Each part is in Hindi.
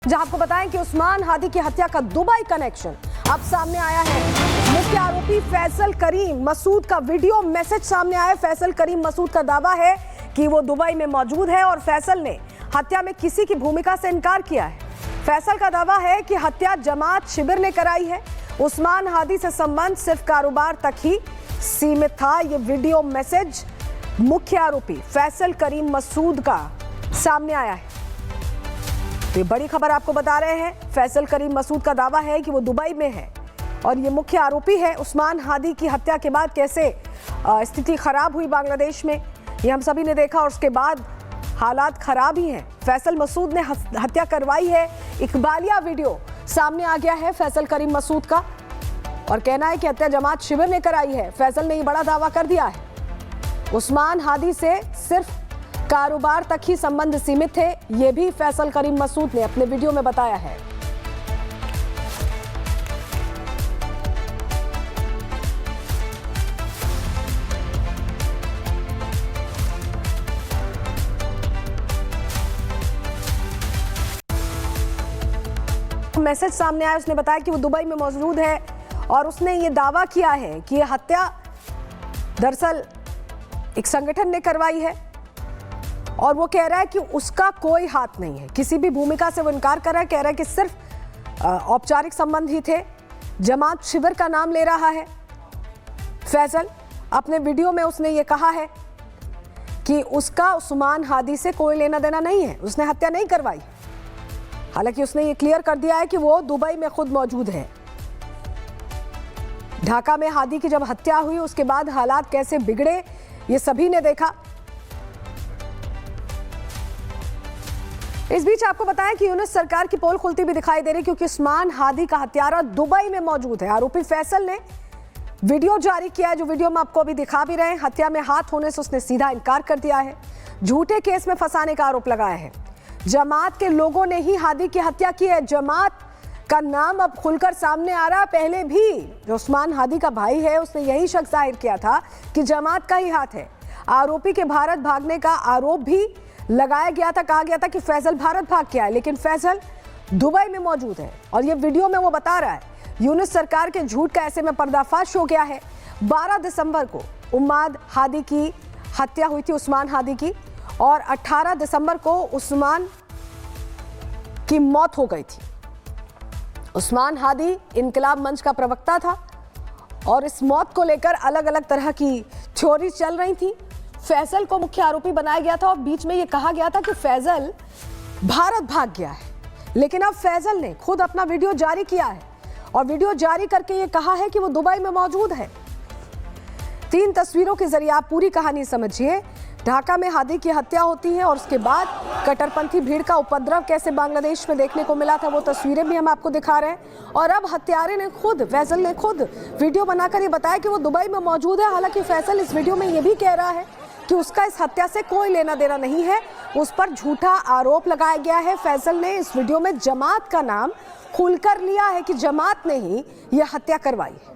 जहां आपको बताएं कि उस्मान हादी की हत्या का दुबई कनेक्शन अब सामने आया है। मुख्य आरोपी फैसल करीम मसूद का वीडियो मैसेज सामने आया। फैसल करीम मसूद का दावा है कि वो दुबई में मौजूद है और फैसल ने हत्या में किसी की भूमिका से इनकार किया है। फैसल का दावा है कि हत्या जमात शिविर ने कराई है। उस्मान हादी से संबंध सिर्फ कारोबार तक ही सीमित था। ये वीडियो मैसेज मुख्य आरोपी फैसल करीम मसूद का सामने आया है। तो ये बड़ी खबर आपको बता रहे हैं। फैसल करीम मसूद का दावा है कि वो दुबई में है और ये मुख्य आरोपी है। उस्मान हादी की हत्या के बाद कैसे स्थिति खराब हुई बांग्लादेश में, ये हम सभी ने देखा और उसके बाद हालात खराब ही हैं। फैसल मसूद ने हत्या करवाई है। इकबालिया वीडियो सामने आ गया है फैसल करीम मसूद का और कहना है कि हत्या जमात शिविर ने कराई है। फैसल ने ये बड़ा दावा कर दिया है। उस्मान हादी से सिर्फ कारोबार तक ही संबंध सीमित थे, ये भी फैसल करीम मसूद ने अपने वीडियो में बताया है। मैसेज सामने आया, उसने बताया कि वो दुबई में मौजूद है और उसने ये दावा किया है कि ये हत्या दरअसल एक संगठन ने करवाई है और वो कह रहा है कि उसका कोई हाथ नहीं है, किसी भी भूमिका से वो इनकार कर रहा है। कह रहा है कि सिर्फ औपचारिक संबंध ही थे। जमात शिविर का नाम ले रहा है फैसल। अपने वीडियो में उसने ये कहा है कि उसका उस्मान हादी से कोई लेना देना नहीं है, उसने हत्या नहीं करवाई। हालांकि उसने ये क्लियर कर दिया है कि वो दुबई में खुद मौजूद है। ढाका में हादी की जब हत्या हुई उसके बाद हालात कैसे बिगड़े ये सभी ने देखा। इस बीच आपको बताएं कि यूनुस सरकार की पोल खुलती भी दिखाई दे रही, क्योंकि उस्मान हादी का हत्यारा दुबई में मौजूद है। आरोपी फैसल ने वीडियो जारी किया है, जो वीडियो में आपको अभी दिखा भी रहे हैं। हत्या में हाथ होने से उसने सीधा इनकार कर दिया है। झूठे केस में फंसाने का आरोप लगाया है। जमात के लोगों ने ही हादी की हत्या की है। जमात का नाम अब खुलकर सामने आ रहा। पहले भी जो उस्मान हादी का भाई है उसने यही शक जाहिर किया था कि जमात का ही हाथ है। आरोपी के भारत भागने का आरोप भी लगाया गया था। कहा गया था कि फैसल भारत भाग गया है, लेकिन फैसल दुबई में मौजूद है और ये वीडियो में वो बता रहा है। यूनुस सरकार के झूठ का ऐसे में पर्दाफाश हो गया है। 12 दिसंबर को उम्माद हादी की हत्या हुई थी, उस्मान हादी की, और 18 दिसंबर को उस्मान की मौत हो गई थी। उस्मान हादी इनकलाब मंच का प्रवक्ता था और इस मौत को लेकर अलग अलग तरह की थ्योरी चल रही थी। फैसल को मुख्य आरोपी बनाया गया था और बीच में यह कहा गया था कि फैसल भारत भाग गया है, लेकिन अब फैसल ने खुद अपना वीडियो जारी किया है और वीडियो जारी करके यह कहा है कि वो दुबई में मौजूद है। 3 तस्वीरों के जरिए आप पूरी कहानी समझिए। ढाका में हादी की हत्या होती है और उसके बाद कट्टरपंथी भीड़ का उपद्रव कैसे बांग्लादेश में देखने को मिला था, वो तस्वीरें भी हम आपको दिखा रहे हैं। और अब हत्यारे ने खुद, फैसल ने खुद वीडियो बनाकर ये बताया कि वो दुबई में मौजूद है। हालांकि फैसल इस वीडियो में ये भी कह रहा है कि उसका इस हत्या से कोई लेना देना नहीं है, उस पर झूठा आरोप लगाया गया है। फैसल ने इस वीडियो में जमात का नाम खुलकर लिया है कि जमात ने ही यह हत्या करवाई है।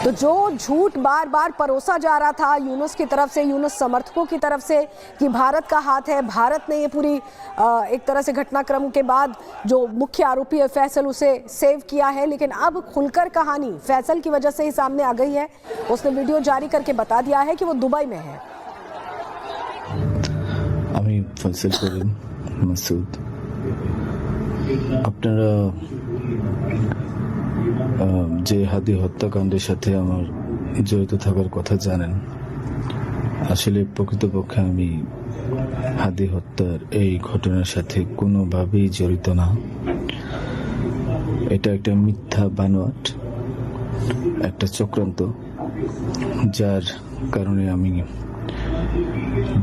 तो जो झूठ बार बार परोसा जा रहा था यूनुस की तरफ से, यूनुस समर्थकों की तरफ से, कि भारत का हाथ है, भारत ने ये पूरी एक तरह से घटनाक्रम के बाद जो मुख्य आरोपी है फैसल उसे सेव किया है, लेकिन अब खुलकर कहानी फैसल की वजह से ही सामने आ गई है। उसने वीडियो जारी करके बता दिया है कि वो दुबई में है। আমি ফয়সাল করিম মাসুদ। আপনারা যে হাদি হত্যাকাণ্ডের সাথে আমার জড়িত থাকার কথা জানেন। আসলে প্রকৃতপক্ষে আমি হাদি হত্যার এই ঘটনার সাথে কোনোভাবেই জড়িত না। এটা একটা মিথ্যা বানোয়াট, একটা চক্রান্ত, যার কারণে আমি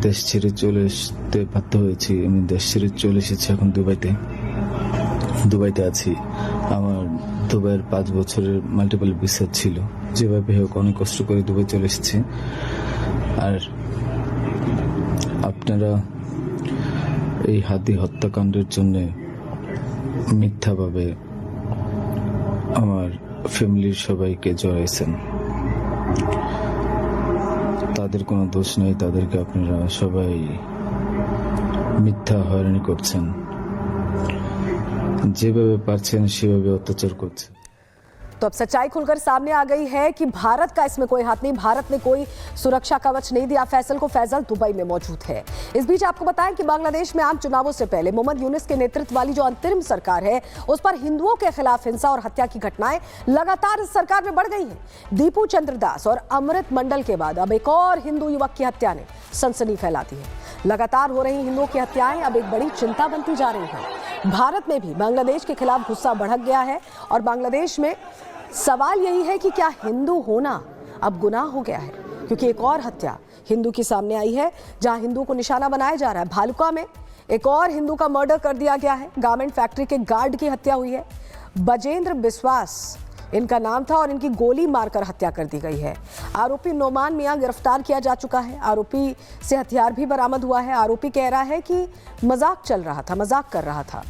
দেশ ছেড়ে চলে আসতে বাধ্য হয়েছি। আমি দেশ ছেড়ে চলে এসেছি, এখন দুবাইতে আছি। আমার দুবাইয়ের 5 বছরের মাল্টিপল ভিসা ছিল, যেভাবে হোক অনেক কষ্ট করে দুবাই চলে এসেছি। আর আপনারা এই হাদি হত্যাকাণ্ডের জন্য মিথ্যাভাবে আমার ফ্যামিলির সবাইকে জড়াইছেন। তাদের কোনো দোষ নেই, তাদেরকে আপনারা সবাই মিথ্যা হয়রানি করছেন, যেভাবে পারছেন সেভাবে অত্যাচার করছেন। तो अब सच्चाई खुलकर सामने आ गई है कि भारत का इसमें कोई हाथ नहीं, भारत ने कोई सुरक्षा कवच नहीं दिया फैसल को। फैसल दुबई में मौजूद है। इस बीच आपको बताएं कि बांग्लादेश में आम चुनावों से पहले मोहम्मद यूनुस के नेतृत्व वाली जो अंतरिम सरकार है उस पर हिंदुओं के खिलाफ हिंसा और हत्या की घटनाएं लगातार इस सरकार में बढ़ गई हैं। दीपू चंद्र दास और अमृत मंडल के बाद अब एक और हिंदू युवक की हत्या ने सनसनी फैला दी है। लगातार हो रही हिंदुओं की हत्याएं अब एक बड़ी चिंता बनती जा रही है। भारत में भी बांग्लादेश के खिलाफ गुस्सा भड़क गया है और बांग्लादेश में सवाल यही है कि क्या हिंदू होना अब गुनाह हो गया है, क्योंकि एक और हत्या हिंदू की सामने आई है जहां हिंदू को निशाना बनाया जा रहा है। भालुका में एक और हिंदू का मर्डर कर दिया गया है। गारमेंट फैक्ट्री के गार्ड की हत्या हुई है। बजेंद्र बिस्वास इनका नाम था और इनकी गोली मारकर हत्या कर दी गई है। आरोपी नोमान मियां गिरफ्तार किया जा चुका है। आरोपी से हथियार भी बरामद हुआ है। आरोपी कह रहा है कि मजाक चल रहा था, मजाक कर रहा था।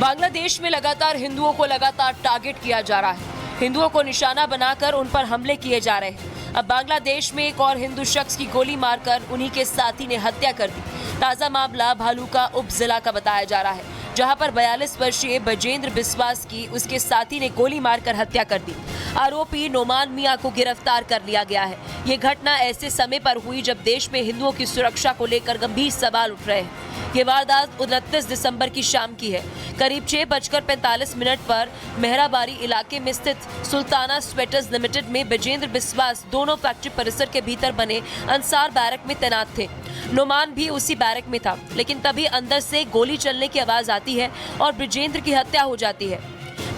बांग्लादेश में लगातार हिंदुओं को लगातार टारगेट किया जा रहा है। हिंदुओं को निशाना बनाकर उन पर हमले किए जा रहे हैं। अब बांग्लादेश में एक और हिंदू शख्स की गोली मारकर उन्हीं के साथी ने हत्या कर दी। ताजा मामला भालुका उप जिला का बताया जा रहा है, जहां पर 42 वर्षीय बजेंद्र बिस्वास की उसके साथी ने गोली मारकर हत्या कर दी। आरोपी नोमान मियां को गिरफ्तार कर लिया गया है। ये घटना ऐसे समय पर हुई जब देश में हिंदुओं की सुरक्षा को लेकर गंभीर सवाल उठ रहे हैं। ये वारदात 29 दिसंबर की शाम की है। करीब 6:45 पर मेहराबारी इलाके में स्थित सुल्ताना स्वेटर्स लिमिटेड में बजेंद्र बिस्वास दोनों फैक्ट्री परिसर के भीतर बने अंसार बैरक में तैनात थे। नोमान भी उसी बैरक में था, लेकिन तभी अंदर से गोली चलने की आवाज आती है और बजेंद्र की हत्या हो जाती है।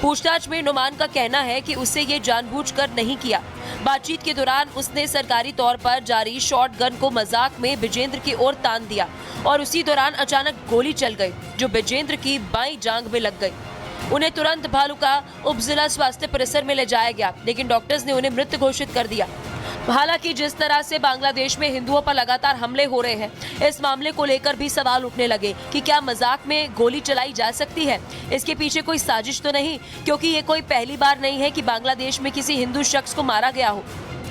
पूछताछ में नोमान का कहना है कि उसे ये जानबूझकर नहीं किया। बातचीत के दौरान उसने सरकारी तौर पर जारी शॉट गन को मजाक में बजेंद्र की ओर तान दिया और उसी दौरान अचानक गोली चल गई, जो बजेंद्र की बाईं जांघ में लग गई। उन्हें तुरंत भालुका उप जिला स्वास्थ्य परिसर में ले जाया गया, लेकिन डॉक्टर्स ने उन्हें मृत घोषित कर दिया। हालांकि जिस तरह से बांग्लादेश में हिंदुओं पर लगातार हमले हो रहे हैं, इस मामले को लेकर भी सवाल उठने लगे कि क्या मजाक में गोली चलाई जा सकती है। इसके पीछे कोई साजिश तो नहीं, क्योंकि ये कोई पहली बार नहीं है कि बांग्लादेश में किसी हिंदू शख्स को मारा गया हो।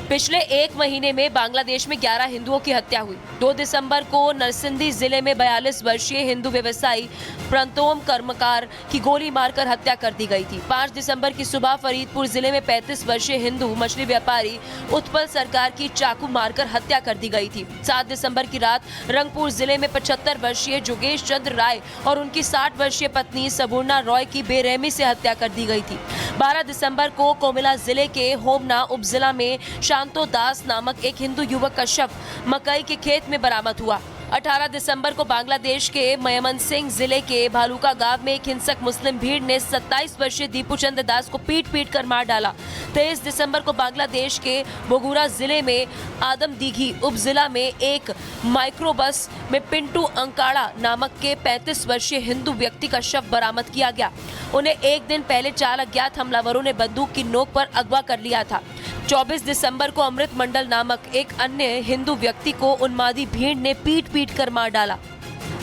पिछले एक महीने में बांग्लादेश में 11 हिंदुओं की हत्या हुई। 2 दिसंबर को नरसिंदी जिले में 42 वर्षीय हिंदू व्यवसायी प्रंतोम कर्मकार की गोली मारकर हत्या कर दी गई थी। 5 दिसंबर की सुबह फरीदपुर जिले में 35 वर्षीय हिंदू मछली व्यापारी उत्पल सरकार की चाकू मारकर हत्या कर दी गई थी। 7 दिसंबर की रात रंगपुर जिले में 75 वर्षीय जोगेश चंद्र राय और उनकी 60 वर्षीय पत्नी सबूर्णा रॉय की बेरहमी से हत्या कर दी गई थी। 12 दिसंबर को कोमिला जिले के होमना उपजिला में शांतो दास नामक एक हिंदू युवक का शव मकई के खेत में बरामद हुआ। 18 दिसंबर को बांग्लादेश के मयमनसिंह जिले के भालुका गांव में एक हिंसक मुस्लिम भीड़ ने 27 वर्षीय दीपू चंद्र दास को पीट कर मार डाला। 23 दिसंबर को बांग्लादेश के बोगुरा जिले में आदम दीघी उप जिला में एक माइक्रोबस में पिंटू अंकाड़ा नामक के 35 वर्षीय हिंदू व्यक्ति का शव बरामद किया गया। उन्हें एक दिन पहले 4 अज्ञात हमलावरों ने बंदूक की नोक पर अगवा कर लिया था। 24 दिसंबर को अमृत मंडल नामक एक अन्य हिंदू व्यक्ति को उन्मादी भीड़ ने पीट कर मार डाला।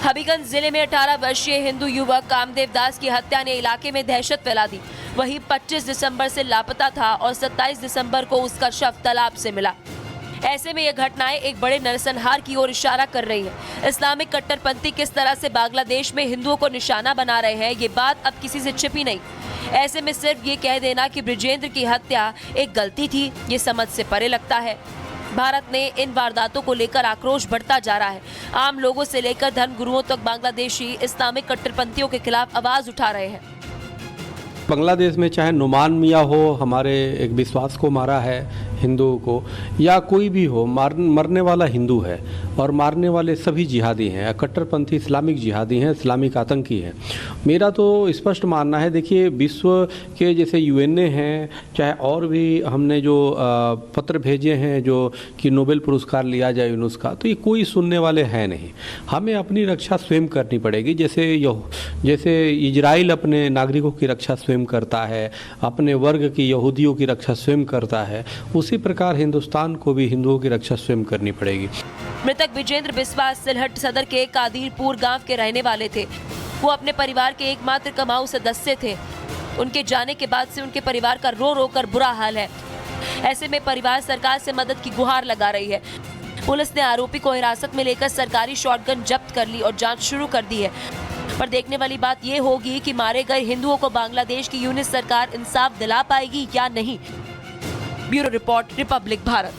हबीगंज जिले में 18 वर्षीय हिंदू युवक कामदेव दास की हत्या ने इलाके में दहशत फैला दी। वहीं 25 दिसंबर से लापता था और 27 दिसंबर को उसका शव तालाब से मिला। ऐसे में ये घटनाएं एक बड़े नरसंहार की ओर इशारा कर रही है। इस्लामिक कट्टरपंथी किस तरह से बांग्लादेश में हिंदुओं को निशाना बना रहे हैं, ये बात अब किसी से छिपी नहीं। ऐसे में सिर्फ ये कह देना कि बजेंद्र की हत्या एक गलती थी, ये समझ से परे लगता है। भारत ने इन वारदातों को लेकर आक्रोश बढ़ता जा रहा है। आम लोगों से लेकर धर्म गुरुओं तक बांग्लादेशी इस्लामिक कट्टरपंथियों के खिलाफ आवाज उठा रहे हैं। बांग्लादेश में चाहे नुमान मियाँ हो, हमारे एक विश्वास को मारा है हिंदुओं को, या कोई भी हो, मरने वाला हिंदू है और मारने वाले सभी जिहादी हैं, कट्टरपंथी इस्लामिक जिहादी हैं, इस्लामिक आतंकी हैं। मेरा तो स्पष्ट मानना है, देखिए विश्व के जैसे यूएनए हैं, चाहे और भी हमने जो पत्र भेजे हैं जो कि नोबेल पुरस्कार लिया जाए यूनुस का, तो ये कोई सुनने वाले हैं नहीं। हमें अपनी रक्षा स्वयं करनी पड़ेगी। जैसे इजराइल अपने नागरिकों की रक्षा स्वयं करता है, अपने वर्ग की यहूदियों की रक्षा स्वयं करता है, उसी उसी प्रकार हिंदुस्तान को भी हिंदुओं की रक्षा स्वयं करनी पड़ेगी। मृतक विजेंद्र बिस्वास सिलहट सदर के कादिरपुर गांव के रहने वाले थे। वो अपने परिवार के एकमात्र कमाऊ सदस्य थे। उनके जाने के बाद से उनके परिवार का रो रो कर बुरा हाल है। ऐसे में परिवार सरकार से मदद की गुहार लगा रही है। पुलिस ने आरोपी को हिरासत में लेकर सरकारी शॉटगन जब्त कर ली और जांच शुरू कर दी है। पर देखने वाली बात ये होगी कि मारे गए हिंदुओं को बांग्लादेश की यूनिट सरकार इंसाफ दिला पाएगी या नहीं। Bureau report, Republic Bharat.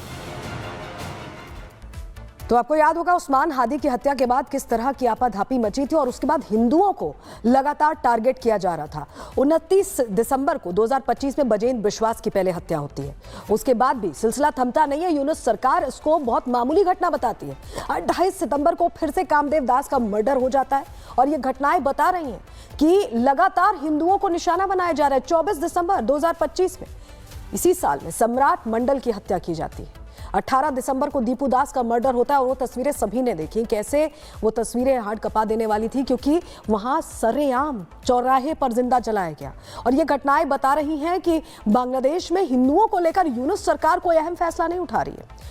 तो आपको याद होगा उस्मान हादी की हत्या के बाद किस तरह की आपाधापी मची थी और उसके बाद हिंदुओं को लगातार टारगेट किया जा रहा था। 29 दिसंबर को 2025 में बजेंद्र बिस्वास की पहले हत्या होती है। उसके बाद भी सिलसिला थमता नहीं है। यूनुस सरकार इसको बहुत मामूली घटना बताती है। 28 सितंबर को फिर से कामदेव दास का मर्डर हो जाता है और ये घटनाएं बता रही हैं कि लगातार हिंदुओं को निशाना बनाया जा रहा है। 24 दिसंबर 2025 में इसी साल में सम्राट मंडल की हत्या की जाती है। 18 दिसंबर को दीपू दास का मर्डर होता है और वो तस्वीरें सभी ने देखी। कैसे वो तस्वीरें हार्ट कपा देने वाली थी, क्योंकि वहां सरेआम चौराहे पर जिंदा जलाया गया। और ये घटनाएं बता रही हैं कि बांग्लादेश में हिंदुओं को लेकर यूनुस सरकार कोई अहम फैसला नहीं उठा रही है।